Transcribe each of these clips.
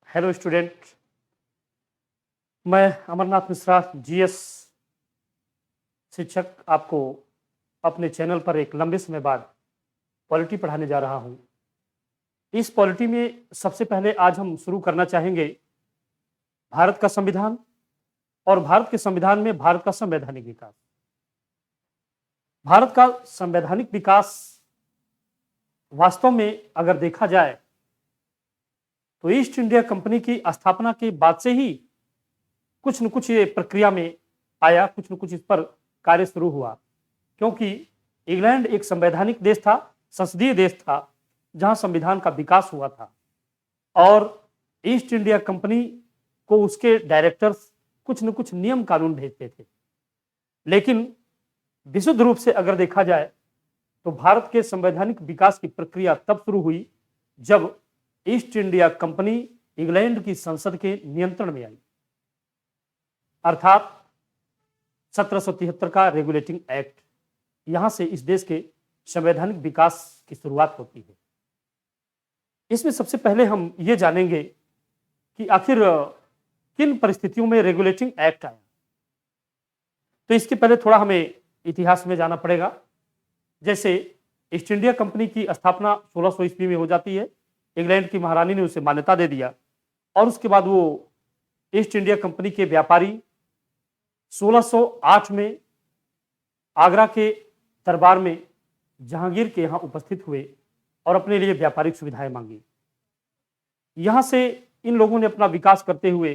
Hello student. मैं Amarnath Mishra GS शिक्षक आपको अपने चैनल पर एक लंबे समय बाद पॉलिटी पढ़ाने जा रहा हूं। इस पॉलिटी में सबसे पहले आज हम शुरू करना चाहेंगे भारत का संविधान और भारत के संविधान में भारत का संवैधानिक विकास। भारत का संवैधानिक विकास वास्तव में अगर देखा जाए तो ईस्ट इंडिया कंपनी की स्थापना के बाद से ही कुछ न कुछ ये प्रक्रिया में आया, कुछ न कुछ इस पर कार्य शुरू हुआ, क्योंकि इंग्लैंड एक संवैधानिक देश था, संसदीय देश था, जहां संविधान का विकास हुआ था और ईस्ट इंडिया कंपनी को उसके डायरेक्टर्स कुछ न कुछ नियम कानून भेजते थे। लेकिन विशुद्ध रूप से अगर देखा जाए तो भारत के संवैधानिक विकास की प्रक्रिया तब शुरू हुई जब ईस्ट इंडिया कंपनी इंग्लैंड की संसद के नियंत्रण में आई, अर्थात 1773 का रेगुलेटिंग एक्ट। यहां से इस देश के संवैधानिक विकास की शुरुआत होती है। इसमें सबसे पहले हम ये जानेंगे कि आखिर किन परिस्थितियों में रेगुलेटिंग एक्ट आया। तो इसके पहले थोड़ा हमें इतिहास में जाना पड़ेगा। जैसे ईस्ट इंडिया कंपनी की स्थापना 1600 ईस्वी में हो जाती है, इंग्लैंड की महारानी ने उसे मान्यता दे दिया और उसके बाद वो ईस्ट इंडिया कंपनी के व्यापारी 1608 में आगरा के दरबार में जहांगीर के यहां उपस्थित हुए और अपने लिए व्यापारिक सुविधाएं मांगी। यहां से इन लोगों ने अपना विकास करते हुए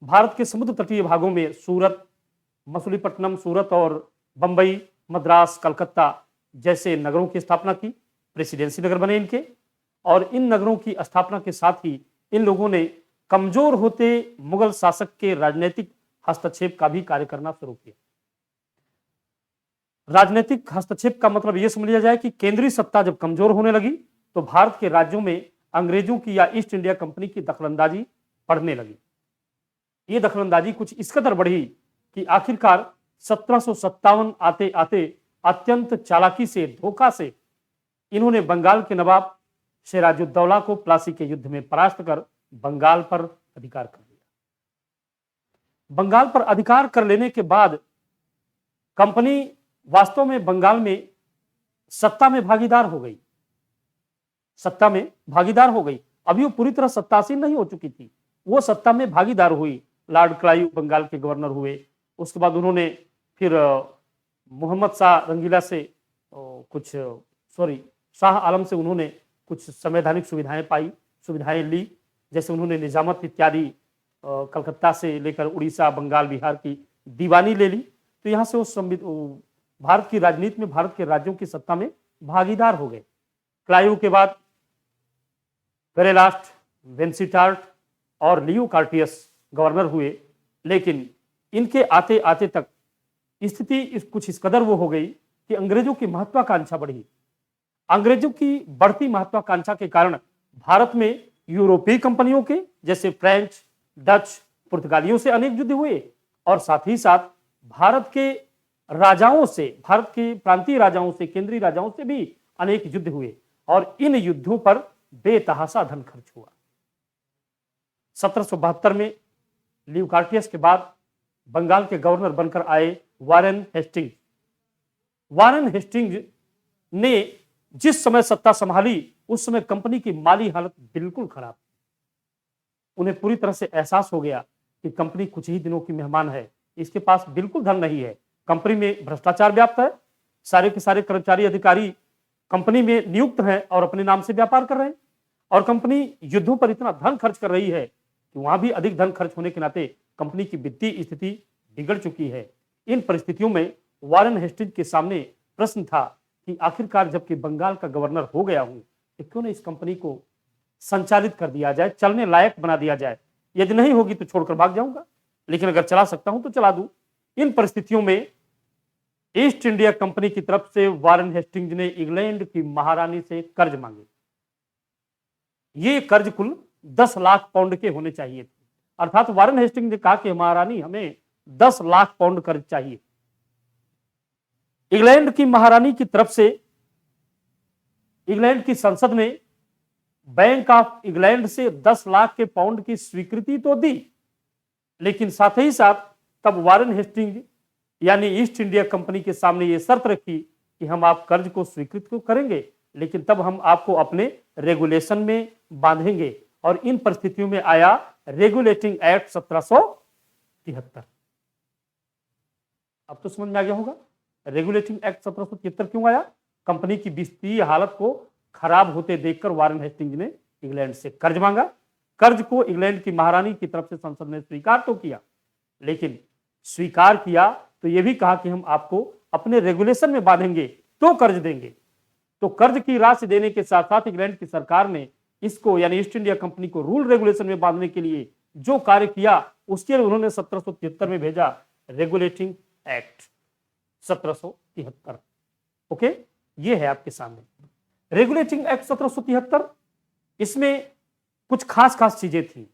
भारत के समुद्र तटीय भागों में सूरत, मछलीपट्टनम, सूरत और बंबई, मद्रास, कलकत्ता जैसे नगरों की स्थापना की। प्रेसिडेंसी नगर बने इनके, और इन नगरों की स्थापना के साथ ही इन लोगों ने कमजोर होते मुगल शासक के राजनीतिक हस्तक्षेप का भी कार्य करना शुरू किया। राजनीतिक हस्तक्षेप का मतलब यह समझ लिया जाए कि केंद्रीय सत्ता जब कमजोर होने लगी तो भारत के राज्यों में अंग्रेजों की या ईस्ट इंडिया कंपनी की दखलंदाजी बढ़ने लगी। ये दखलंदाजी कुछ इस कदर बढ़ी कि आखिरकार 1757 आते आते अत्यंत चालाकी से, धोखा से इन्होंने बंगाल के नवाब सिराजुद्दौला को प्लासी के युद्ध में परास्त कर बंगाल पर अधिकार कर लिया। बंगाल पर अधिकार कर लेने के बाद कंपनी वास्तव में बंगाल में सत्ता में भागीदार हो गई। सत्ता में भागीदार हो गई। अभी वो पूरी तरह सत्तासीन नहीं हो चुकी थी, वो सत्ता में भागीदार हुई। लॉर्ड क्लाइव बंगाल के गवर्नर हुए। उसके बाद उन्होंने फिर मोहम्मद शाह रंगीला से शाह आलम से उन्होंने कुछ संवैधानिक सुविधाएं पाई, सुविधाएं ली। जैसे उन्होंने निजामत इत्यादि कलकत्ता से लेकर उड़ीसा, बंगाल, बिहार की दीवानी ले ली। तो यहाँ से वो भारत की राजनीति में भारत के राज्यों की सत्ता में भागीदार हो गए। क्लाइव के बाद वेरेलास्ट, वेंसिटार्ट और लियो कार्टियस गवर्नर हुए। लेकिन इनके आते आते तक स्थिति कुछ इस कदर वो हो गई कि अंग्रेजों की महत्वाकांक्षा बढ़ी। अंग्रेजों की बढ़ती महत्वाकांक्षा के कारण भारत में यूरोपीय कंपनियों के जैसे फ्रेंच, डच, पुर्तगालियों से अनेक युद्ध हुए और साथ ही साथ भारत के राजाओं से, भारत के प्रांतीय राजाओं से, केंद्रीय राजाओं से भी अनेक युद्ध हुए और इन युद्धों पर बेतहाशा धन खर्च हुआ। 1772 में ल्यूकार्टियस के बाद बंगाल के गवर्नर बनकर आए वारेन हेस्टिंग्स। वारेन हेस्टिंग्स ने जिस समय सत्ता संभाली उस समय कंपनी की माली हालत बिल्कुल खराब। उन्हें पूरी तरह से एहसास हो गया कि कंपनी कुछ ही दिनों की मेहमान है, इसके पास बिल्कुल धन नहीं है। कंपनी में भ्रष्टाचार व्याप्त है, सारे के सारे कर्मचारी अधिकारी कंपनी में नियुक्त हैं और अपने नाम से व्यापार कर रहे हैं और कंपनी युद्धों पर इतना धन खर्च कर रही है कि वहां भी अधिक धन खर्च होने के नाते कंपनी की वित्तीय स्थिति बिगड़ चुकी है। इन परिस्थितियों में वारेन हेस्टिंग्स के सामने प्रश्न था कि आखिरकार जबकि बंगाल का गवर्नर हो गया हूं तो क्यों नहीं इस कंपनी को संचालित कर दिया जाए, चलने लायक बना दिया जाए। यदि नहीं होगी तो छोड़कर भाग जाऊंगा, लेकिन अगर चला सकता हूं तो चला दूं। इन परिस्थितियों में ईस्ट इंडिया कंपनी की तरफ से वारेन हेस्टिंग्स ने इंग्लैंड की महारानी से कर्ज मांगे। ये कर्ज कुल 10 लाख पाउंड के होने चाहिए थे। अर्थात वारेन हेस्टिंग्स ने कहा कि महारानी हमें 10 लाख पाउंड कर्ज चाहिए। इंग्लैंड की महारानी की तरफ से इंग्लैंड की संसद ने बैंक ऑफ इंग्लैंड से 10 लाख के पाउंड की स्वीकृति तो दी, लेकिन साथ ही साथ तब वारेन हेस्टिंग यानी ईस्ट इंडिया कंपनी के सामने यह शर्त रखी कि हम आप कर्ज को स्वीकृत तो करेंगे, लेकिन तब हम आपको अपने रेगुलेशन में बांधेंगे। और इन परिस्थितियों में आया रेगुलेटिंग एक्ट 1773। अब तो समझ में आ गया होगा रेगुलेटिंग एक्ट 1773 क्यों आया। कंपनी की वित्तीय हालत को खराब होते देखकर वारेन हेस्टिंग्स ने इंग्लैंड से कर्ज मांगा। कर्ज को इंग्लैंड की महारानी की तरफ से संसद ने स्वीकार तो किया, लेकिन स्वीकार किया तो यह भी कहा कि हम आपको अपने रेगुलेशन में बांधेंगे तो कर्ज देंगे। तो कर्ज की राशि देने के साथ साथ इंग्लैंड की सरकार ने इसको यानी ईस्ट इंडिया कंपनी को रूल रेगुलेशन में बांधने के लिए जो कार्य किया उसके लिए उन्होंने 1773 में भेजा रेगुलेटिंग एक्ट 1773। ओके, ये है आपके सामने रेगुलेटिंग एक्ट 1773। इसमें कुछ खास खास चीजें थी,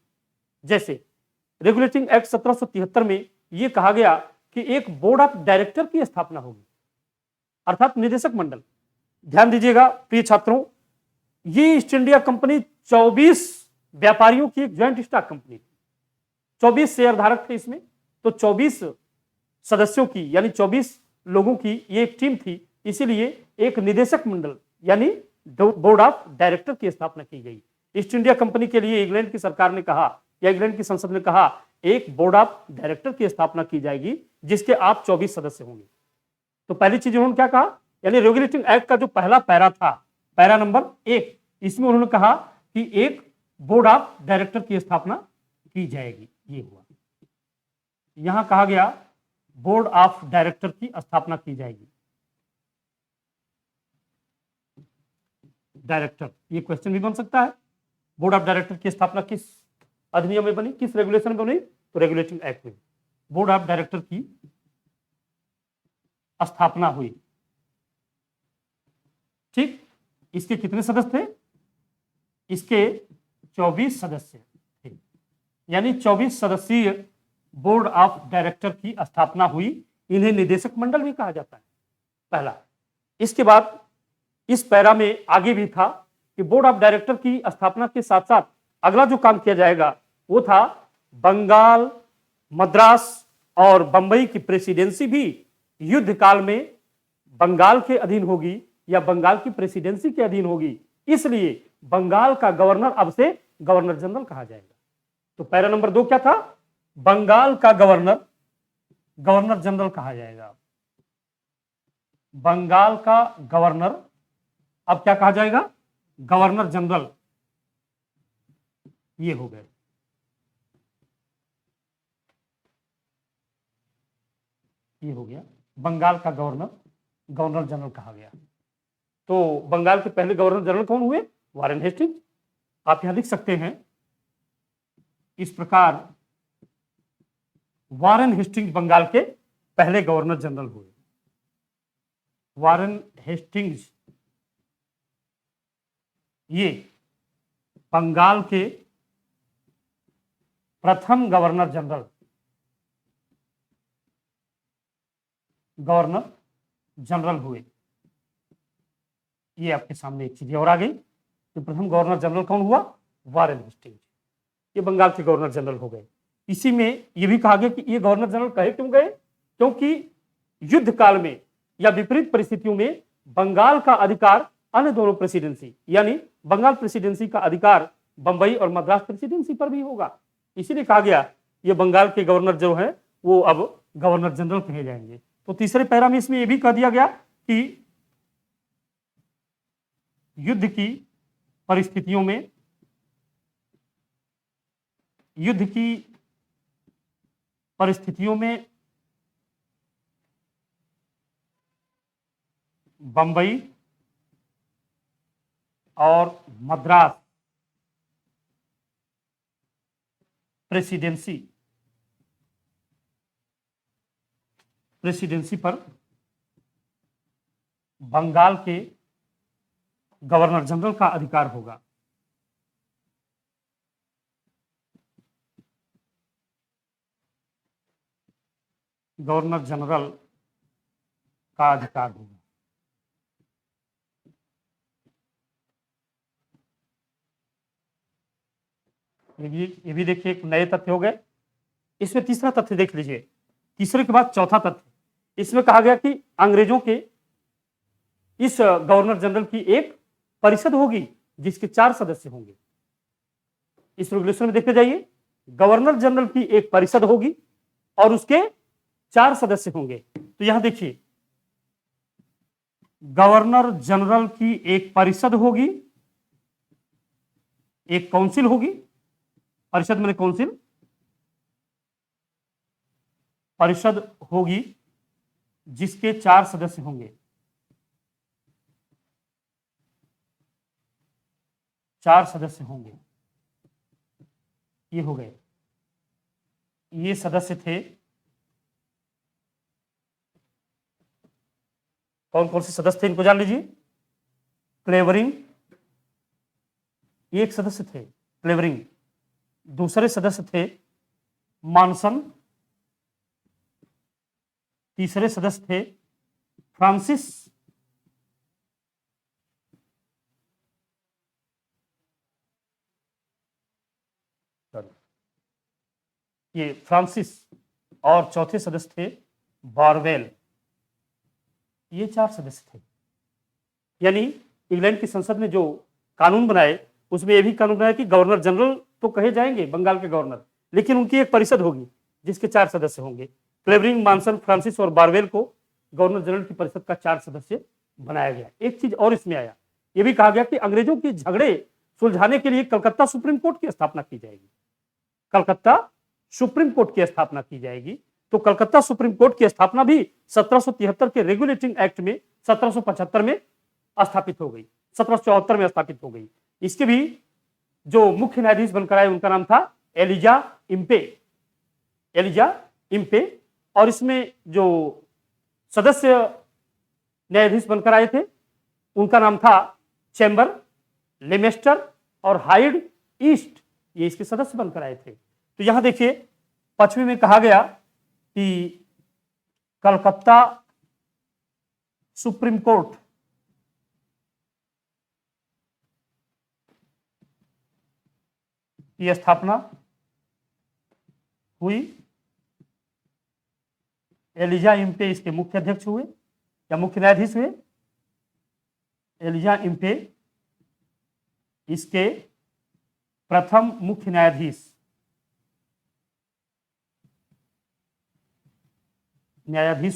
जैसे रेगुलेटिंग एक्ट 1773 में यह कहा गया कि एक बोर्ड ऑफ डायरेक्टर की स्थापना होगी, अर्थात निदेशक मंडल। ध्यान दीजिएगा प्रिय छात्रों, ये ईस्ट इंडिया कंपनी 24 व्यापारियों की एक ज्वाइंट स्टॉक कंपनी थी। 24 शेयर धारक थे इसमें, तो 24 सदस्यों की यानी 24 लोगों की ये एक टीम थी। इसीलिए एक निदेशक मंडल यानी बोर्ड ऑफ डायरेक्टर की स्थापना की गई। ईस्ट इंडिया कंपनी के लिए इंग्लैंड की सरकार ने कहा या इंग्लैंड की संसद ने कहा एक बोर्ड ऑफ डायरेक्टर की स्थापना की जाएगी जिसके आप 24 सदस्य होंगे। तो पहली चीज उन्होंने क्या कहा, यानी रेगुलेटिंग एक्ट का जो पहला पैरा था, पैरा नंबर 1, इसमें उन्होंने कहा कि एक बोर्ड ऑफ डायरेक्टर की स्थापना की जाएगी। ये हुआ, यहां कहा गया बोर्ड ऑफ डायरेक्टर की स्थापना की जाएगी। डायरेक्टर, ये क्वेश्चन भी बन सकता है, बोर्ड ऑफ डायरेक्टर की स्थापना किस अधिनियम में बनी, किस रेगुलेशन में बनी, तो रेगुलेटिंग एक्ट में बोर्ड ऑफ डायरेक्टर की स्थापना हुई। ठीक, इसके कितने सदस्य थे, इसके 24 सदस्य थे, यानी 24 सदस्यीय बोर्ड ऑफ डायरेक्टर की स्थापना हुई। इन्हें निदेशक मंडल भी कहा जाता है, पहला। इसके बाद इस पैरा में आगे भी था कि बोर्ड ऑफ डायरेक्टर की स्थापना के साथ साथ अगला जो काम किया जाएगा वो था बंगाल, मद्रास और बंबई की प्रेसिडेंसी भी युद्ध काल में बंगाल के अधीन होगी या बंगाल की प्रेसिडेंसी के अधीन होगी। इसलिए बंगाल का गवर्नर अब से गवर्नर जनरल कहा जाएगा। तो पैरा नंबर 2 क्या था, बंगाल का गवर्नर गवर्नर जनरल कहा जाएगा। बंगाल का गवर्नर अब क्या कहा जाएगा, गवर्नर जनरल। ये हो गए, ये हो गया बंगाल का गवर्नर, गवर्नर जनरल कहा गया। तो बंगाल के पहले गवर्नर जनरल कौन हुए, वारेन हेस्टिंग्स। आप यहां लिख सकते हैं इस प्रकार, वारेन हेस्टिंग्स बंगाल के पहले गवर्नर जनरल हुए। वारेन हेस्टिंग्स ये बंगाल के प्रथम गवर्नर जनरल, गवर्नर जनरल हुए। ये आपके सामने एक चीज और आ गई कि प्रथम गवर्नर जनरल कौन हुआ, वारेन हेस्टिंग्स। ये बंगाल के गवर्नर जनरल हो गए। इसी में यह भी कहा गया कि ये गवर्नर जनरल कहे क्यों गए, क्योंकि युद्ध काल में या विपरीत परिस्थितियों में बंगाल का अधिकार अन्य दोनों प्रेसिडेंसी यानी बंगाल प्रेसिडेंसी का अधिकार बंबई और मद्रास प्रेसिडेंसी पर भी होगा। इसीलिए कहा गया ये बंगाल के गवर्नर जो है वो अब गवर्नर जनरल कहे जाएंगे। तो तीसरे पैरा में इसमें यह भी कह दिया गया कि युद्ध की परिस्थितियों में, युद्ध की परिस्थितियों में बंबई और मद्रास प्रेसिडेंसी पर बंगाल के गवर्नर जनरल का अधिकार होगा। गवर्नर जनरल का अधिकार होगा। ये भी देखिए एक नए तथ्य हो गए। इसमें तीसरा तथ्य देख लीजिए, तीसरे के बाद चौथा तथ्य। इसमें कहा गया कि अंग्रेजों के इस गवर्नर जनरल की एक परिषद होगी जिसके 4 सदस्य होंगे। इस रेगुलेशन में देखते जाइए, गवर्नर जनरल की एक परिषद होगी और उसके 4 सदस्य होंगे। तो यहां देखिए, गवर्नर जनरल की एक परिषद होगी, एक काउंसिल होगी। परिषद में काउंसिल, परिषद होगी जिसके 4 सदस्य होंगे। 4 सदस्य होंगे, ये हो गए। ये सदस्य थे, कौन कौन से सदस्य थे इनको जान लीजिए। क्लेवरिंग एक सदस्य थे, क्लेवरिंग। दूसरे सदस्य थे मॉनसन। तीसरे सदस्य थे फ्रांसिस। ये फ्रांसिस। और चौथे सदस्य थे बारवेल। ये 4 सदस्य थे। यानी इंग्लैंड की संसद ने जो कानून बनाए उसमें यह भी कानून बनाया कि गवर्नर जनरल तो कहे जाएंगे बंगाल के गवर्नर, लेकिन उनकी एक परिषद होगी जिसके 4 सदस्य होंगे। क्लेवरिंग, मॉनसन, फ्रांसिस और बारवेल को गवर्नर जनरल की परिषद का 4 सदस्य बनाया गया। एक चीज और इसमें आया, यह भी कहा गया कि अंग्रेजों के झगड़े सुलझाने के लिए कलकत्ता सुप्रीम कोर्ट की स्थापना की जाएगी। कलकत्ता सुप्रीम कोर्ट की स्थापना की जाएगी। तो कलकत्ता सुप्रीम कोर्ट की स्थापना भी 1773 के रेगुलेटिंग एक्ट में 1775 में स्थापित हो गई, 1774 में स्थापित हो गई। इसके भी जो मुख्य न्यायाधीश बनकर आए उनका नाम था एलिजा इम्पे। Elijah Impey. और इसमें जो सदस्य न्यायाधीश बनकर आए थे उनका नाम था चैम्बर, लेमेस्टर और हाइड ईस्ट। ये इसके सदस्य बनकर आए थे। तो यहां देखिए, पश्चिमी में कहा गया कि कलकत्ता सुप्रीम कोर्ट की स्थापना हुई। एलिजा इम्पे इसके मुख्य अध्यक्ष हुए या मुख्य न्यायाधीश हुए। एलिजा इम्पे इसके प्रथम मुख्य न्यायाधीश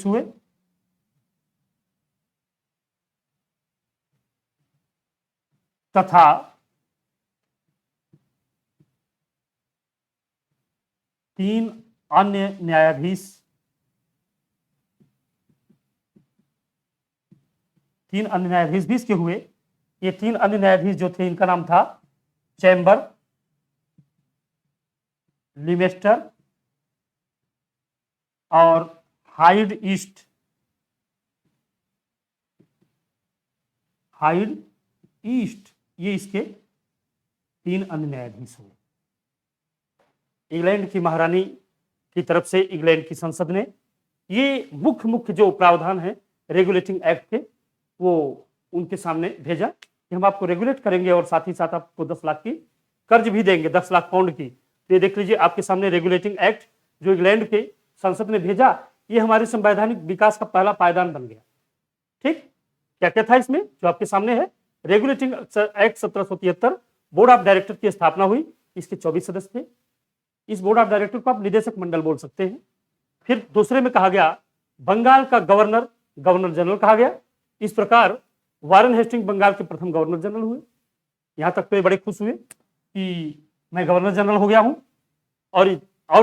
हुए। तथा तीन अन्य न्यायाधीश भी इसके हुए। ये 3 अन्य न्यायाधीश जो थे इनका नाम था चैम्बर, लिमेस्टर और हाइड ईस्ट। ये इसके 3 अन्य न्यायाधीश हुए। इंग्लैंड की महारानी की तरफ से इंग्लैंड की संसद ने ये मुख्य जो प्रावधान है रेगुलेटिंग एक्ट के, वो उनके सामने भेजा कि हम आपको रेगुलेट करेंगे और साथ ही साथ आपको 10 लाख की कर्ज भी देंगे, 10 लाख पाउंड की। तो ये देख लीजिए आपके सामने रेगुलेटिंग एक्ट जो इंग्लैंड के संसद ने भेजा, ये हमारे संवैधानिक विकास का पहला पायदान बन गया। ठीक, क्या क्या था इसमें जो आपके सामने है। Regulating act 1773, board of director की स्थापना हुई। इसके 24 सदस्य थे। इस बोर्ड ऑफ डायरेक्टर को आप निदेशक मंडल बोल सकते हैं। फिर दूसरे में कहा गया बंगाल का गवर्नर जनरल कहा गया। इस प्रकार वारेन हेस्टिंग बंगाल के प्रथम गवर्नर जनरल हुए। यहां तक तो ये बड़े खुश हुए कि मैं गवर्नर जनरल हो गया हूं, और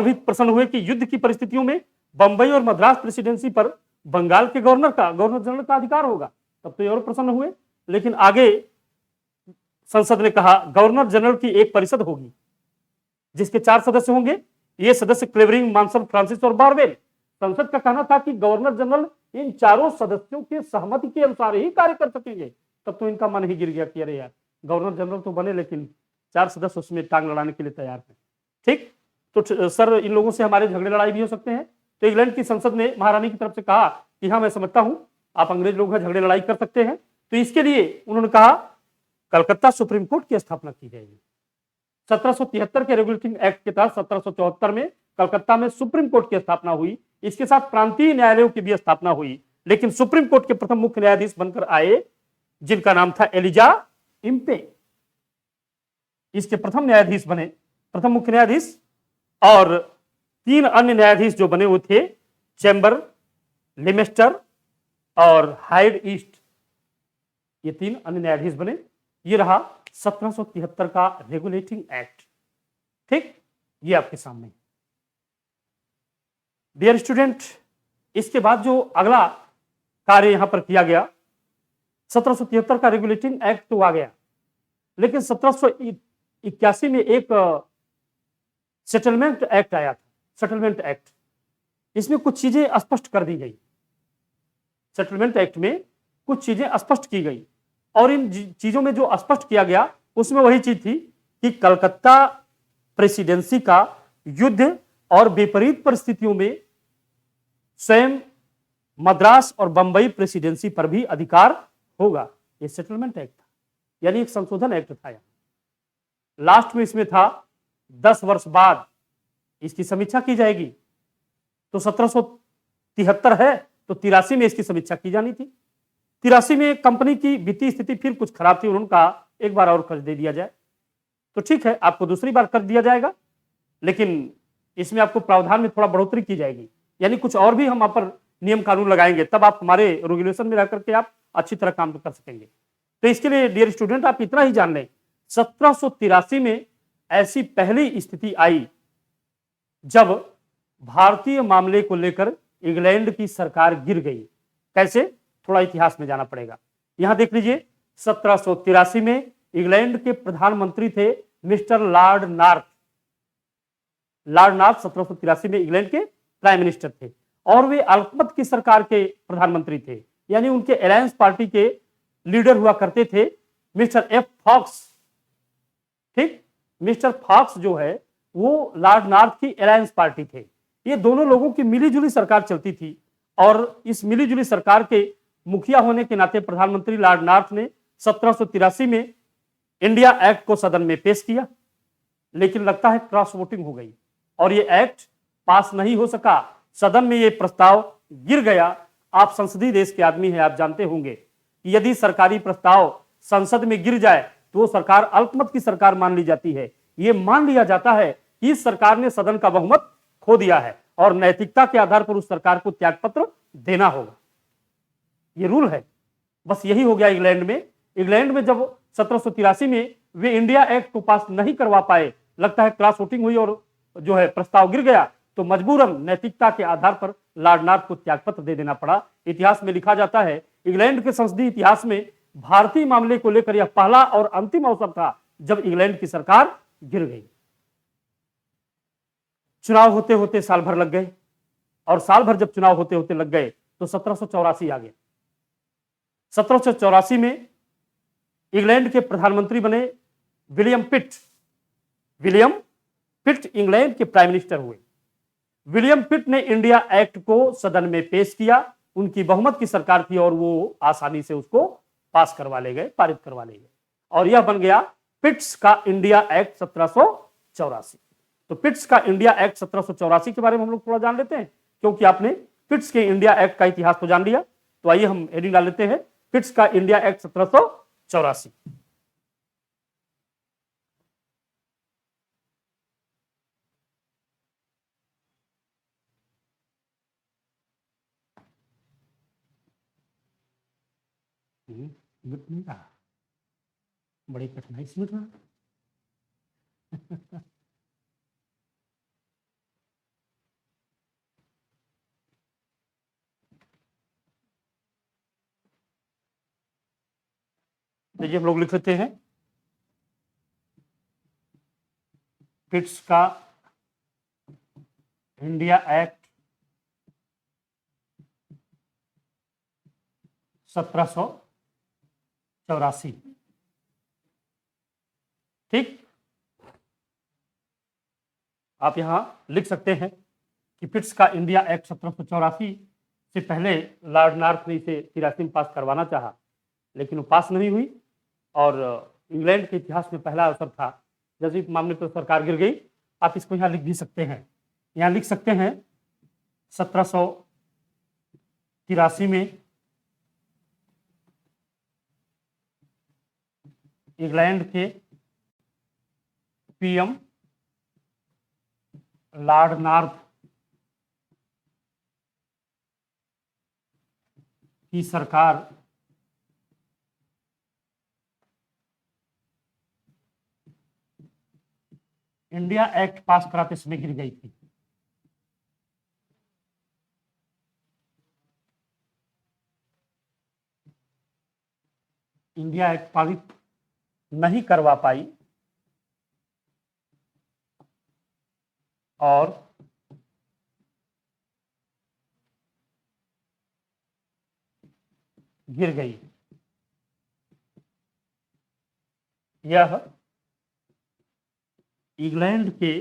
भी प्रसन्न हुए कि युद्ध की परिस्थितियों में बंबई और मद्रास प्रेसिडेंसी पर बंगाल के गवर्नर जनरल का अधिकार होगा। तब तो ये और प्रसन्न हुए। लेकिन आगे संसद ने कहा गवर्नर जनरल की एक परिषद होगी जिसके 4 सदस्य होंगे। ये सदस्य क्लेवरिंग, मॉनसन, फ्रांसिस और बारवेल। संसद का कहना था कि गवर्नर जनरल इन चारों सदस्यों के सहमति के अनुसार ही कार्य कर सकेंगे। तब तो इनका मन ही गिर गया कि अरे यार, गवर्नर जनरल तो बने लेकिन 4 सदस्य उसमें टांग लड़ाने के लिए तैयार हैं। ठीक, तो सर इन लोगों से हमारे झगड़े लड़ाई भी हो सकते हैं। तो इंग्लैंड की संसद ने महारानी की तरफ से कहा कि हाँ मैं समझता हूं आप अंग्रेज लोग हैं, झगड़े लड़ाई कर सकते हैं। तो इसके लिए उन्होंने कहा कलकत्ता सुप्रीम कोर्ट की स्थापना की जाएगी। 1773 के रेगुलेटिंग एक्ट के तहत 1774 में कलकत्ता में सुप्रीम कोर्ट की स्थापना हुई। इसके साथ प्रांतीय न्यायालयों की भी स्थापना हुई, लेकिन सुप्रीम कोर्ट के प्रथम मुख्य न्यायाधीश बनकर आए जिनका नाम था एलिजा इम्पे। इसके प्रथम न्यायाधीश बने, प्रथम मुख्य न्यायाधीश, और 3 अन्य न्यायाधीश जो बने वो थे चैम्बर, लिमेस्टर और हाइड ईस्ट। ये 3 अन्य न्यायाधीश बने। ये रहा 1773 का रेगुलेटिंग एक्ट। ठीक, ये आपके सामने। डियर स्टूडेंट, इसके बाद जो अगला कार्य यहां पर किया गया, 1773 का रेगुलेटिंग एक्ट तो आ गया, लेकिन 1781 में एक सेटलमेंट एक्ट आया था, सेटलमेंट एक्ट। इसमें कुछ चीजें स्पष्ट कर दी गई। सेटलमेंट एक्ट में कुछ चीजें स्पष्ट की गई, और इन चीजों में जो स्पष्ट किया गया उसमें वही चीज थी कि कलकत्ता प्रेसिडेंसी का युद्ध और विपरीत परिस्थितियों में स्वयं मद्रास और बंबई प्रेसिडेंसी पर भी अधिकार होगा। यह सेटलमेंट एक्ट था, यानी एक संशोधन एक्ट था। लास्ट में इसमें था 10 वर्ष बाद इसकी समीक्षा की जाएगी। तो 1773 है तो 83 में इसकी समीक्षा की जानी थी। 83 में कंपनी की वित्तीय स्थिति फिर कुछ खराब थी, उन्होंने कहा एक बार और कर्ज दे दिया जाए। तो ठीक है, आपको दूसरी बार कर्ज दिया जाएगा, लेकिन इसमें आपको प्रावधान में थोड़ा बढ़ोतरी की जाएगी, यानी कुछ और भी हम आप पर नियम कानून लगाएंगे, तब आप हमारे रेगुलेशन में रह करके आप अच्छी तरह काम कर सकेंगे। तो इसके लिए डियर स्टूडेंट आप इतना ही जान लें, 1783 में ऐसी पहली स्थिति आई जब भारतीय मामले को लेकर इंग्लैंड की सरकार गिर गई। कैसे, थोड़ा इतिहास में जाना पड़ेगा। यहां देख लीजिए, 1783 में इंग्लैंड के प्रधानमंत्री थे mister Lord north. Lord north 1783 में इंग्लैंड के प्राइम मिनिस्टर थे, और वे अल्पमत की सरकार के प्रधानमंत्री थे, यानी उनके अलायंस पार्टी के लीडर हुआ करते थे मिस्टर एफ फॉक्स। ठीक, मिस्टर फॉक्स जो है वो लॉर्ड नॉर्थ की अलायंस पार्टी थे। ये दोनों लोगों की मिलीजुली सरकार चलती थी, और इस मिलीजुली सरकार के मुखिया होने के नाते प्रधानमंत्री लॉर्ड नॉर्थ ने 1783 में इंडिया एक्ट को सदन में पेश किया, लेकिन लगता है क्रॉस वोटिंग हो गई और ये एक्ट पास नहीं हो सका। सदन में ये प्रस्ताव गिर गया। आप संसदीय देश के आदमी हैं, आप जानते होंगे कि यदि सरकारी प्रस्ताव संसद में गिर जाए तो वो सरकार अल्पमत की सरकार मान ली जाती है। ये मान लिया जाता है कि इस सरकार ने सदन का बहुमत खो दिया है और नैतिकता के आधार पर उस सरकार को त्यागपत्र देना होगा। ये रूल है। बस यही हो गया इंग्लैंड में। इंग्लैंड में जब 1783 में वे इंडिया एक्ट को पास नहीं करवा पाए, लगता है क्रॉस वोटिंग हुई और जो है प्रस्ताव गिर गया, तो मजबूरन नैतिकता के आधार पर लॉर्ड नॉर्थ को त्यागपत्र दे देना पड़ा। इतिहास में लिखा जाता है इंग्लैंड के संसदीय इतिहास में भारतीय मामले को लेकर यह पहला और अंतिम अवसर था जब इंग्लैंड की सरकार गिर गई। चुनाव होते होते साल भर लग गए, और साल भर जब चुनाव होते होते लग गए तो 1784 आ गया। 1784 में इंग्लैंड के प्रधानमंत्री बने विलियम पिट। विलियम पिट इंग्लैंड के प्राइम मिनिस्टर हुए। विलियम पिट ने इंडिया एक्ट को सदन में पेश किया। उनकी बहुमत की सरकार थी और वो आसानी से उसको पास करवा ले गए, पारित करवा ले गए, और यह बन गया पिट्स का इंडिया एक्ट 1784। तो पिट्स का इंडिया एक्ट 1784 के बारे में हम लोग थोड़ा जान लेते हैं, क्योंकि आपने पिट्स के इंडिया एक्ट का इतिहास तो जान लिया। तो आइए हम हेडिंग डाल लेते हैं, पिट्स का इंडिया एक्ट 1784। नहीं रहा, बड़ी कठिनाई से मिट रहा। देखिए हम लोग लिख लेते हैं पिट्स का इंडिया एक्ट 1784। ठीक, आप यहां लिख सकते हैं कि पिट्स का इंडिया एक्ट 1784 से पहले लॉर्ड नॉर्थ ने इसे 83 में पास करवाना चाहा, लेकिन वो पास नहीं हुई, और इंग्लैंड के इतिहास में पहला अवसर था जैसे मामले पर सरकार गिर गई, आप इसको यहां लिख भी सकते हैं। यहां लिख सकते हैं 1783 में इंग्लैंड के पीएम लॉर्ड नॉर्थ की सरकार इंडिया एक्ट पास कराते समय गिर गई थी। इंडिया एक्ट पारित नहीं करवा पाई और गिर गई। यह इंग्लैंड के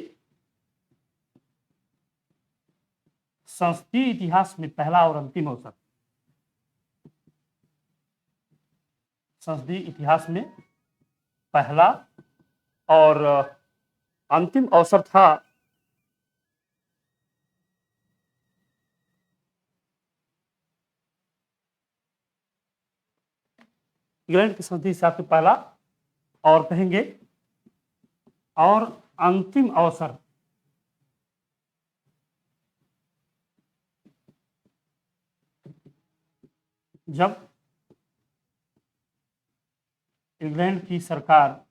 संसदीय इतिहास में पहला और अंतिम अवसर, संसदीय इतिहास में पहला और अंतिम अवसर था इंग्लैंड के संसदीय इतिहास में पहला और कहेंगे और अंतिम अवसर जब इंग्लैंड की सरकार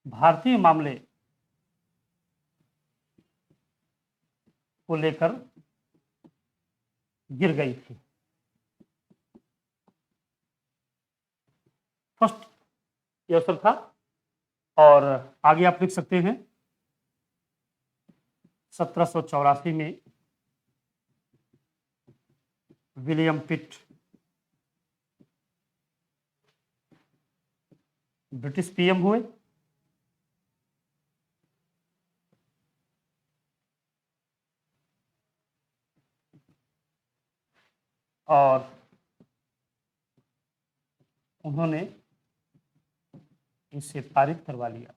भारतीय मामले को लेकर गिर गई थी। फर्स्ट ये अवसर था। और आगे आप लिख सकते हैं 1784 में विलियम पिट ब्रिटिश पीएम हुए। और उन्होंने इसे पारित करवा लिया।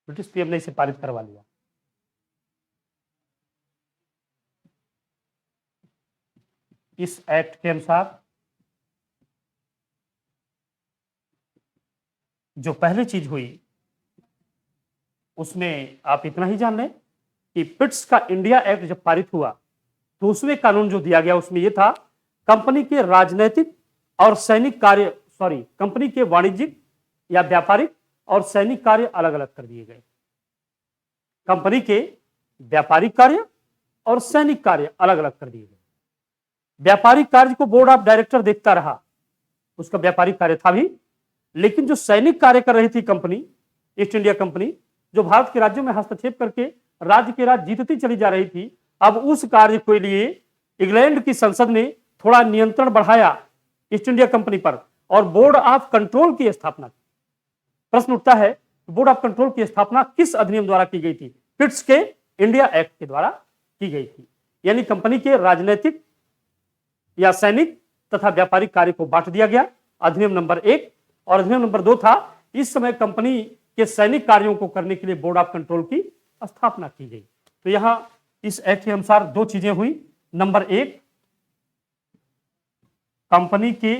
ब्रिटिश पीएम ने इसे पारित करवा लिया। इस एक्ट के अनुसार जो पहली चीज हुई उसमें आप इतना ही जान लें कि पिट्स का इंडिया एक्ट जब पारित हुआ तो उसमें कानून जो दिया गया उसमें यह था, कंपनी के राजनीतिक और सैनिक कार्य कंपनी के वाणिज्यिक या व्यापारिक और सैनिक कार्य अलग अलग कर दिए गए। कंपनी के व्यापारिक कार्य और सैनिक कार्य अलग अलग कर दिए गए। व्यापारिक कार्य को बोर्ड ऑफ डायरेक्टर देखता रहा, उसका व्यापारिक कार्य था भी, लेकिन जो सैनिक कार्य कर रही थी कंपनी, ईस्ट इंडिया कंपनी, जो भारत के राज्यों में हस्तक्षेप करके राज्य के राज्य जीतती चली जा रही थी, अब उस कार्य के लिए इंग्लैंड की संसद ने थोड़ा नियंत्रण बढ़ाया ईस्ट इंडिया कंपनी पर और बोर्ड ऑफ कंट्रोल की स्थापना की। प्रश्न उठता है, बोर्ड ऑफ कंट्रोल की स्थापना किस अधिनियम द्वारा की गई थी? पिट्स के इंडिया एक्ट के द्वारा की गई थी। यानी कंपनी के राजनीतिक या सैनिक तथा व्यापारिक कार्य को बांट दिया गया, अधिनियम नंबर 1। और अधिनियम नंबर 2 था, इस समय कंपनी के सैनिक कार्यों को करने के लिए बोर्ड ऑफ कंट्रोल की स्थापना की गई। तो यहां इस एक्ट के अनुसार दो चीजें हुई। नंबर 1, कंपनी के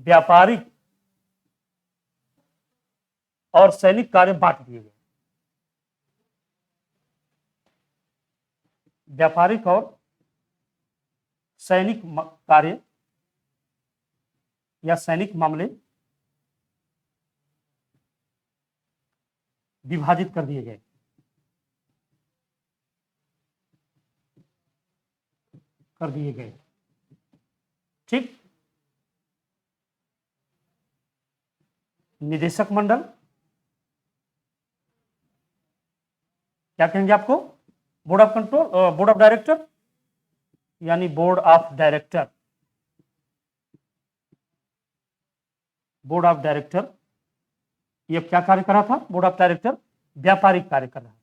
व्यापारिक और सैनिक कार्य बांट दिए गए। व्यापारिक और सैनिक कार्य या सैनिक मामले विभाजित कर दिए गए। ठीक। निदेशक मंडल क्या कहेंगे आपको? Board of control, board of director, यानी board of director. Board of director ये क्या कार्य कर रहा था? बोर्ड ऑफ डायरेक्टर व्यापारिक कार्य कर रहा था।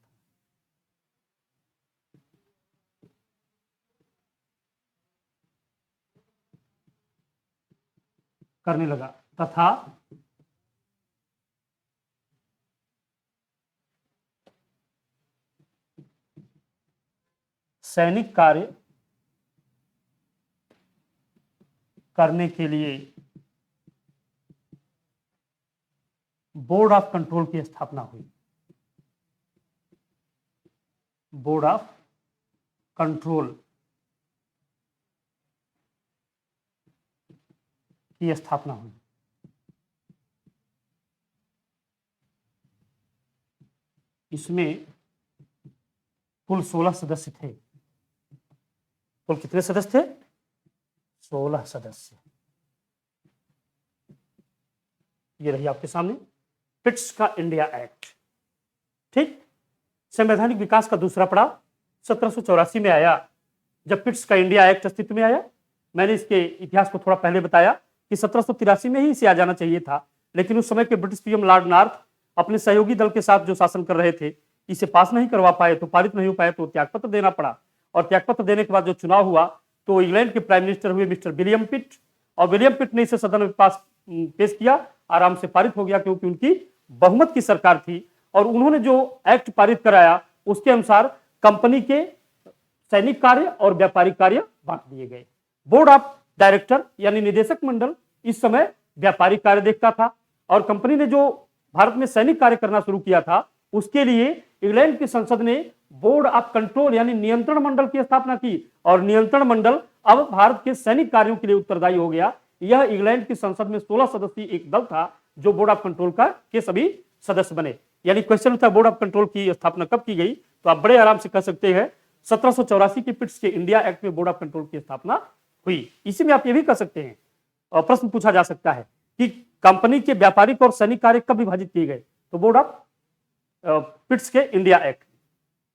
करने लगा तथा सैनिक कार्य करने के लिए बोर्ड ऑफ कंट्रोल की स्थापना हुई। बोर्ड ऑफ कंट्रोल की स्थापना हुई। इसमें कुल 16 सदस्य थे। कुल कितने सदस्य थे? 16 सदस्य। ये रही आपके सामने पिट्स का इंडिया एक्ट। ठीक, संवैधानिक विकास का दूसरा पड़ाव 1784 में आया, जब पिट्स का इंडिया एक्ट अस्तित्व में आया। मैंने इसके इतिहास को थोड़ा पहले बताया कि 1783 में ही इसे आ जाना चाहिए था, लेकिन उस समय के ब्रिटिश पीएम लॉर्ड नॉर्थ अपने सहयोगी दल के साथ जो शासन कर रहे थे, इसे पास नहीं करवा पाए, तो पारित नहीं हो पाए, तो त्यागपत्र देना पड़ा। और त्यागपत्र देने के बाद जो चुनाव हुआ, तो इंग्लैंड के प्राइम मिनिस्टर हुए मिस्टर विलियम पिट, और विलियम पिट ने इसे सदन में पास पेश किया, आराम से पारित हो गया, क्योंकि उनकी बहुमत की सरकार थी। और उन्होंने जो एक्ट पारित कराया, उसके अनुसार कंपनी के सैनिक कार्य और व्यापारिक कार्य बांट दिए गए। बोर्ड ऑफ डायरेक्टर यानी निदेशक मंडल इस समय व्यापारिक कार्य देखता था, और कंपनी ने जो भारत में सैनिक कार्य करना शुरू किया था, उसके लिए इंग्लैंड की संसद ने बोर्ड ऑफ कंट्रोल यानी नियंत्रण मंडल की स्थापना की, और नियंत्रण मंडल अब भारत के सैनिक कार्यों के लिए उत्तरदायी हो गया। यह इंग्लैंड की संसद में 16 सदस्यीय एक दल था, जो बोर्ड ऑफ कंट्रोल का के सभी सदस्य बने। यानी क्वेश्चन था बोर्ड ऑफ कंट्रोल की स्थापना कब की गई, तो आप बड़े आराम से कह सकते हैं 1784 के पिट्स के इंडिया एक्ट में बोर्ड ऑफ कंट्रोल की स्थापना हुई। इसी में आप ये भी कह सकते हैं, और प्रश्न पूछा जा सकता है कि कंपनी के व्यापारिक और सैनिक कार्य कब विभाजित किए गए, तो बोर्ड ऑफ पिट्स के इंडिया एक्ट।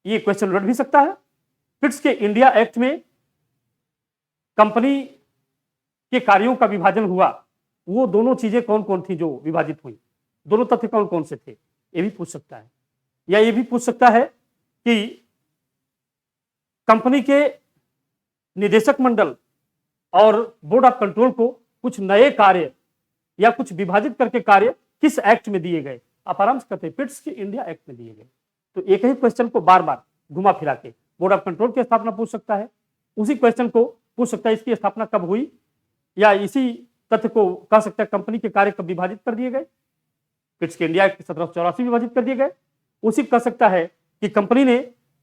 ये क्वेश्चन रट भी सकता है। पिट्स के इंडिया एक्ट में कंपनी के कार्यों का विभाजन हुआ, वो दोनों चीजें कौन कौन थी जो विभाजित हुई, दोनों तथ्य कौन कौन से थे, ये भी पूछ सकता है। या ये भी पूछ सकता है कि कंपनी के निदेशक मंडल और बोर्ड ऑफ कंट्रोल को कुछ नए कार्य या कुछ विभाजित करके कार्य किस एक्ट में दिए गए। आप आराम से कहते हैं पिट्स के इंडिया एक्ट में दिए गए। तो एक ही क्वेश्चन को बार बार घुमा फिरा के बोर्ड ऑफ कंट्रोल की स्थापना पूछ सकता है, उसी क्वेश्चन को पूछ सकता है इसकी स्थापना कब हुई, या इसी तथ्य को कह सकता है कंपनी के कार्य कब विभाजित कर दिए गए। पिट्स के इंडिया एक्ट 1784 विभाजित कर दिए गए। उसी कह सकता है कि कंपनी ने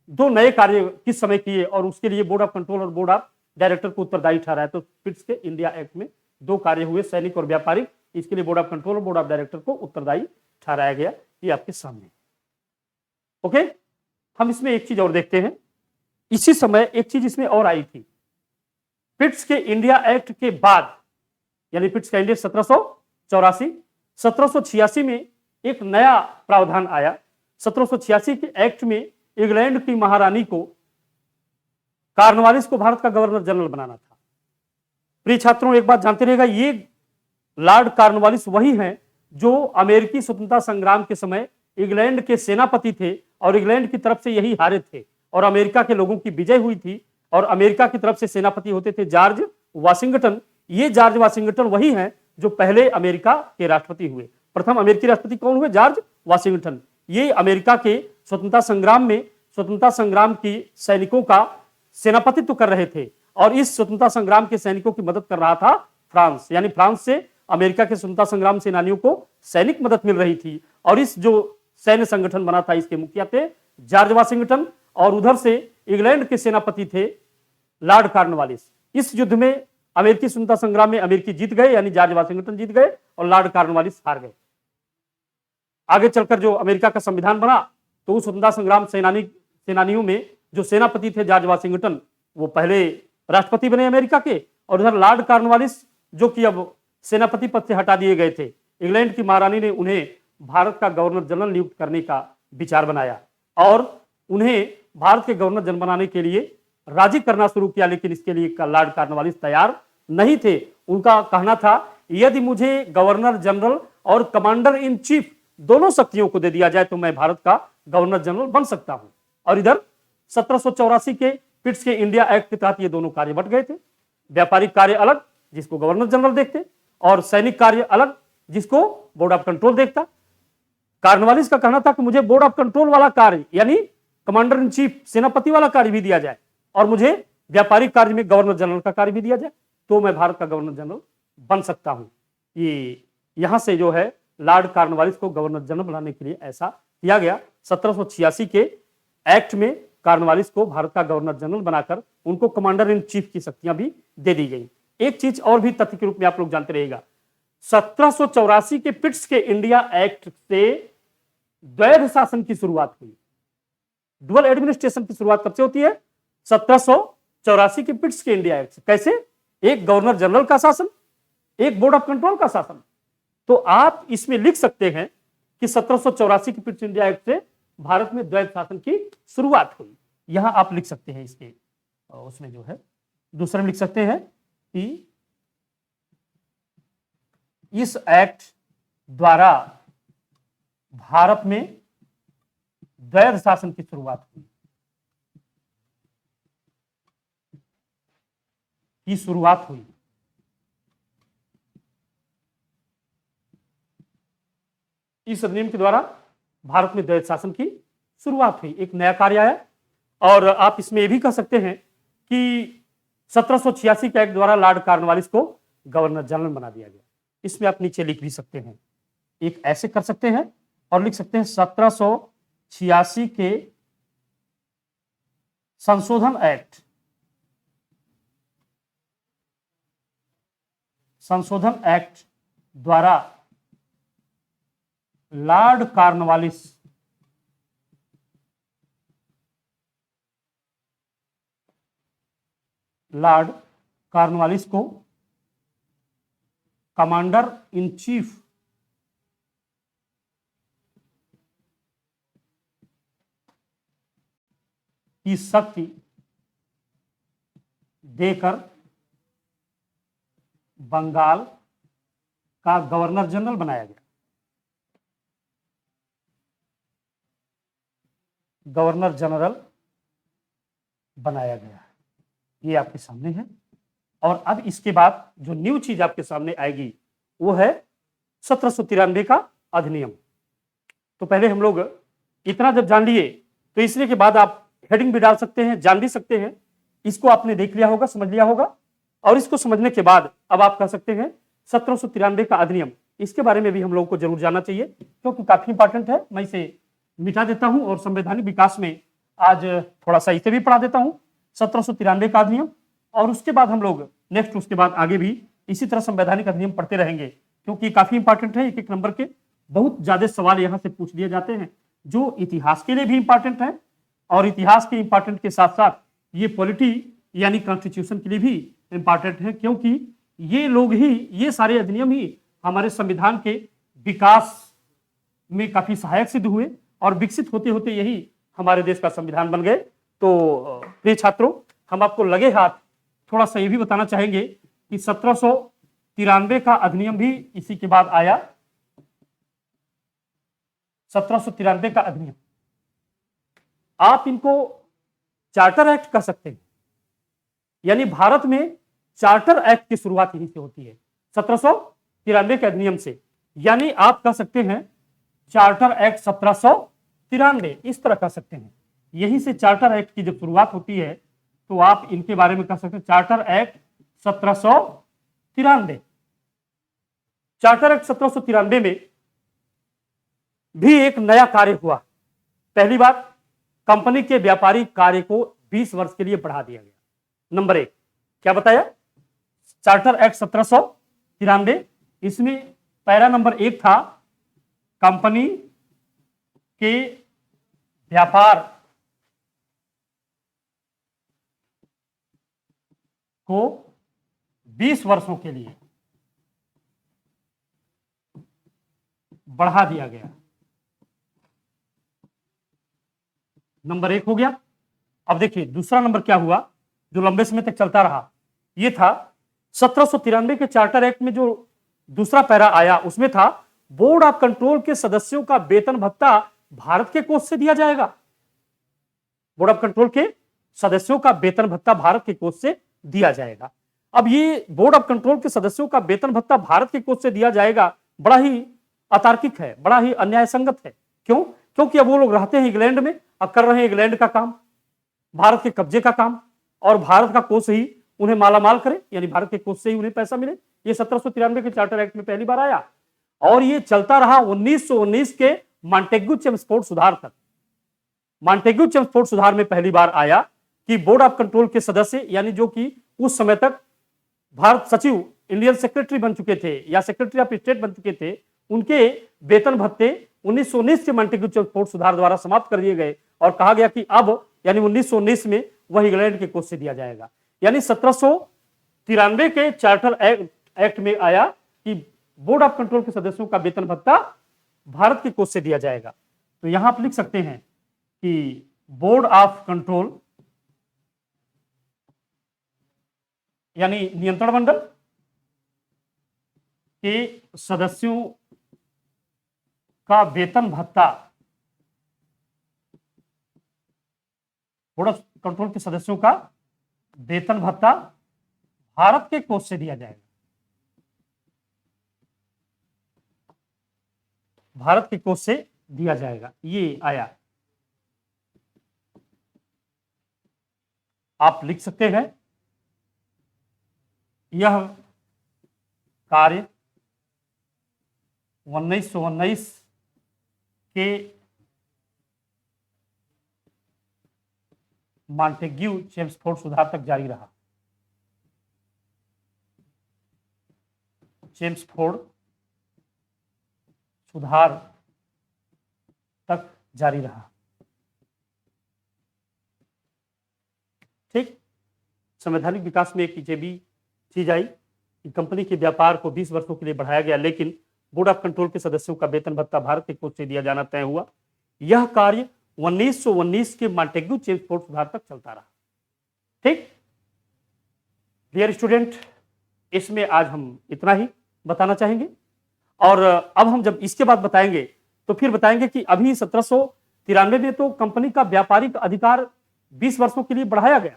दो नए कार्य किस समय किए, और उसके लिए बोर्ड ऑफ कंट्रोल और बोर्ड ऑफ डायरेक्टर को उत्तरदायी ठहराया। तो पिट्स के इंडिया एक्ट में दो कार्य हुए, सैनिक और व्यापारिक, इसके लिए बोर्ड ऑफ कंट्रोल और बोर्ड ऑफ डायरेक्टर को उत्तरदायी ठहराया गया। ये आपके सामने। ओके, हम इसमें एक चीज और देखते हैं। इसी समय एक चीज इसमें और आई थी। पिट्स के इंडिया एक्ट के बाद, यानी पिट्स का इंडिया 1784, 1786 में एक नया प्रावधान आया। 1786 के एक्ट में इंग्लैंड की महारानी को, कॉर्नवालिस को भारत का गवर्नर जनरल बनाना था। प्रिय छात्रों, एक बात जानते रहिएगा, ये लॉर्ड कॉर्नवालिस वही हैं जो अमेरिकी स्वतंत्रता संग्राम के समय इंग्लैंड के सेनापति थे, और इंग्लैंड की तरफ से यही हारे थे, और अमेरिका के लोगों की विजय हुई थी, और अमेरिका की तरफ से सेनापति होते थे जॉर्ज वाशिंगटन। ये जॉर्ज वाशिंगटन वही हैं जो पहले अमेरिका के राष्ट्रपति हुए। प्रथम अमेरिकी राष्ट्रपति कौन हुए? George Washington. ये अमेरिका के स्वतंत्रता संग्राम में स्वतंत्रता संग्राम की सैनिकों का सेनापतित्व कर रहे थे, और इस स्वतंत्रता संग्राम के सैनिकों की मदद कर रहा था फ्रांस। यानी फ्रांस से अमेरिका के स्वतंत्रता संग्राम सेनानियों को सैनिक मदद मिल रही थी, और इस जो सैन्य संगठन बना था, इसके मुखिया थे जॉर्ज वाशिंगटन, और उधर से इंग्लैंड के सेनापति थे लॉर्ड कॉर्नवालिस। इस युद्ध में अमेरिकी स्वतंत्रता संग्राम में अमेरिकी जीत गए, यानी जॉर्ज वाशिंगटन जीत गए, और लॉर्ड कॉर्नवालिस हार गए। आगे चलकर जो अमेरिका का संविधान बना, तो उस स्वतंत्रता संग्राम सेनानियों में जो सेनापति थे जॉर्ज वाशिंगटन, वो पहले राष्ट्रपति बने अमेरिका के, और उधर लॉर्ड कॉर्नवालिस जो कि अब सेनापति पद से हटा दिए गए थे, इंग्लैंड की महारानी ने उन्हें भारत का गवर्नर जनरल नियुक्त करने का विचार बनाया, और उन्हें भारत के गवर्नर जनरल बनाने के लिए राजी करना शुरू किया। लेकिन इसके लिए लॉर्ड कॉर्नवालिस तैयार नहीं थे। उनका कहना था, यदि मुझे गवर्नर जनरल और कमांडर इन चीफ दोनों शक्तियों को दे दिया जाए तो मैं भारत का गवर्नर जनरल बन सकता हूं। और इधर 1784 के पिट्स के इंडिया एक्ट के तहत ये दोनों कार्य बंट गए थे। व्यापारिक कार्य अलग, जिसको गवर्नर जनरल देखते, और सैनिक कार्य अलग, जिसको बोर्ड ऑफ कंट्रोल देखता। कार्नवालिस का कहना था कि मुझे बोर्ड ऑफ कंट्रोल वाला कार्य यानी कमांडर इन चीफ, सेनापति वाला कार्य भी दिया जाए, और मुझे व्यापारिक कार्य में गवर्नर जनरल का कार्य भी दिया जाए, तो मैं भारत का गवर्नर जनरल बन सकता हूं। ये यहां से जो है लॉर्ड कार्नवालिस को गवर्नर जनरल बनाने के लिए ऐसा किया गया। 1786 के एक्ट में कार्नवालिस को भारत का गवर्नर जनरल बनाकर उनको कमांडर इन चीफ की शक्तियां भी दे दी गई। एक चीज और भी तथ्य के रूप में आप लोग जानते रहिएगा, 1784 के पिट्स के इंडिया एक्ट से द्वैध शासन की शुरुआत हुई। डुअल एडमिनिस्ट्रेशन की शुरुआत कब से होती है? 1784 के पिट्स के इंडिया एक्ट से। कैसे? एक गवर्नर जनरल का शासन, एक बोर्ड ऑफ कंट्रोल का शासन। तो आप इसमें लिख सकते हैं कि 1784 के पिट्स इंडिया एक्ट से भारत में द्वैध शासन की शुरुआत हुई। यहां आप लिख सकते हैं इसके उसमें जो है दूसरे में लिख सकते हैं कि इस एक्ट द्वारा भारत में द्वैध शासन की शुरुआत हुई। इस अधिनियम के द्वारा भारत में द्वैध शासन की शुरुआत हुई, एक नया कार्य आया। और आप इसमें यह भी कह सकते हैं कि 1786 के एक्ट द्वारा लॉर्ड कार्नवालिस को गवर्नर जनरल बना दिया गया। इसमें आप नीचे लिख भी सकते हैं, एक ऐसे कर सकते हैं और लिख सकते हैं 1786 के संशोधन एक्ट द्वारा लॉर्ड कार्नवालिस को कमांडर इन चीफ की शक्ति देकर बंगाल का गवर्नर जनरल बनाया गया। गवर्नर जनरल बनाया गया, ये आपके सामने है। और अब इसके बाद जो न्यू चीज आपके सामने आएगी वो है 1793 का अधिनियम। तो पहले हम लोग इतना जब जान लिए तो इसलिए के बाद आप हेडिंग भी डाल सकते हैं, जान भी सकते हैं। इसको आपने देख लिया होगा, समझ लिया होगा, और इसको समझने के बाद अब आप कह सकते हैं 1793 का अधिनियम, इसके बारे में भी हम लोगों को जरूर जानना चाहिए क्योंकि काफी इंपॉर्टेंट है। मैं इसे मिटा देता हूं और संवैधानिक विकास में आज थोड़ा सा इसे भी पढ़ा देता हूं 1793 का अधिनियम। और उसके बाद हम लोग नेक्स्ट उसके बाद आगे भी इसी तरह संवैधानिक अधिनियम पढ़ते रहेंगे क्योंकि काफी इंपॉर्टेंट है। एक एक नंबर के बहुत ज्यादा सवाल यहां से पूछ दिए जाते हैं जो इतिहास के लिए भी इंपॉर्टेंट है और इतिहास के इंपॉर्टेंट के साथ साथ ये पॉलिटी यानी कॉन्स्टिट्यूशन के लिए भी इंपॉर्टेंट है क्योंकि ये लोग ही, ये सारे अधिनियम ही हमारे संविधान के विकास में काफी सहायक सिद्ध हुए और विकसित होते होते यही हमारे देश का संविधान बन गए। तो प्रिय छात्रों, हम आपको लगे हाथ थोड़ा सा ये भी बताना चाहेंगे कि 1793 का अधिनियम भी इसी के बाद आया। 1793 का अधिनियम आप इनको चार्टर एक्ट कह सकते हैं, यानी भारत में चार्टर एक्ट की शुरुआत यहीं से होती है 1793 के अधिनियम से, यानी आप कह सकते हैं चार्टर एक्ट 1793, इस तरह कह सकते हैं। यहीं से चार्टर एक्ट की जब शुरुआत होती है तो आप इनके बारे में कह सकते हैं चार्टर एक्ट 1793। चार्टर एक्ट 1793 में भी एक नया कार्य हुआ। पहली बात, कंपनी के व्यापारिक कार्य को 20 वर्ष के लिए बढ़ा दिया गया। नंबर 1 क्या बताया? चार्टर एक्ट 1793, इसमें पैरा नंबर 1 था कंपनी के व्यापार को 20 वर्षों के लिए बढ़ा दिया गया। नंबर 1 हो गया। अब देखिए दूसरा नंबर क्या हुआ जो लंबे समय तक चलता रहा, यह था 1793 के चार्टर एक्ट में जो दूसरा पैरा आया उसमें था बोर्ड ऑफ कंट्रोल के सदस्यों का वेतन भत्ता भारत के कोष से दिया जाएगा। बोर्ड ऑफ कंट्रोल के सदस्यों का वेतन भत्ता भारत के कोष से दिया जाएगा। अब ये बोर्ड ऑफ कंट्रोल के सदस्यों का वेतन भत्ता भारत के कोष से दिया जाएगा, बड़ा ही अतार्किक है, बड़ा ही अन्याय संगत है। क्यों? क्योंकि अब वो लोग रहते हैं इंग्लैंड में और कर रहे हैं इंग्लैंड का काम, भारत के कब्जे का काम, और भारत का कोष ही उन्हें मालामाल करे, यानी भारत के कोष से ही उन्हें पैसा मिले। ये 1793 के चार्टर एक्ट में पहली बार आया और ये चलता रहा 1919 के मॉन्टेग्यू चेम्सफोर्ड सुधार तक। मॉन्टेग्यू चेम्सफोर्ड सुधार में पहली बार आया कि बोर्ड ऑफ कंट्रोल के सदस्य, यानी जो कि उस समय तक भारत सचिव, इंडियन सेक्रेटरी बन चुके थे या सेक्रेटरी ऑफ स्टेट बन चुके थे, उनके वेतन भत्ते 1919 के मॉन्टेग्यू चेम्सफोर्ड सुधार द्वारा समाप्त कर दिए गए और कहा गया कि अब यानी 1919 में वह इंग्लैंड के कोष से दिया जाएगा। यानी 1793 के चार्टर एक्ट में आया कि बोर्ड ऑफ कंट्रोल के सदस्यों का वेतन भत्ता भारत के कोष से दिया जाएगा। तो यहां आप लिख सकते हैं कि बोर्ड ऑफ कंट्रोल यानी नियंत्रण मंडल के सदस्यों का वेतन भत्ता, बोर्ड ऑफ कंट्रोल के सदस्यों का वेतन भत्ता भारत के कोष से दिया जाएगा, भारत के कोष से दिया जाएगा। ये आया, आप लिख सकते हैं यह कार्य 1919 के मॉन्टेग्यू चेम्सफोर्ड सुधार तक जारी रहा। चेम्सफोर्ड सुधार तक जारी रहा। ठीक, संवैधानिक विकास में एक चीज भी चीज आई कि कंपनी के व्यापार को 20 वर्षों के लिए बढ़ाया गया, लेकिन बोर्ड ऑफ कंट्रोल के सदस्यों का वेतन भत्ता भारत के कोष से दिया जाना तय हुआ। यह कार्य 1919 के मॉन्टेग्यू चेम्सफोर्ड सुधार तक चलता रहा। ठीक डियर स्टूडेंट, इसमें आज हम इतना ही बताना चाहेंगे और अब हम जब इसके बाद बताएंगे तो फिर बताएंगे कि अभी 1793 में तो कंपनी का व्यापारिक अधिकार 20 वर्षों के लिए बढ़ाया गया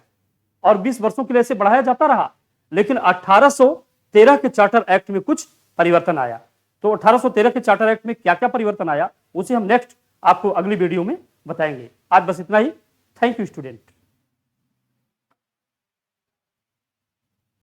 और 20 वर्षों के लिए ऐसे बढ़ाया जाता रहा, लेकिन 1813 के चार्टर एक्ट में कुछ परिवर्तन आया। तो 1813 के चार्टर एक्ट में क्या क्या परिवर्तन आया उसे हम नेक्स्ट आपको अगली वीडियो में बताएंगे। आज बस इतना ही। Thank you student.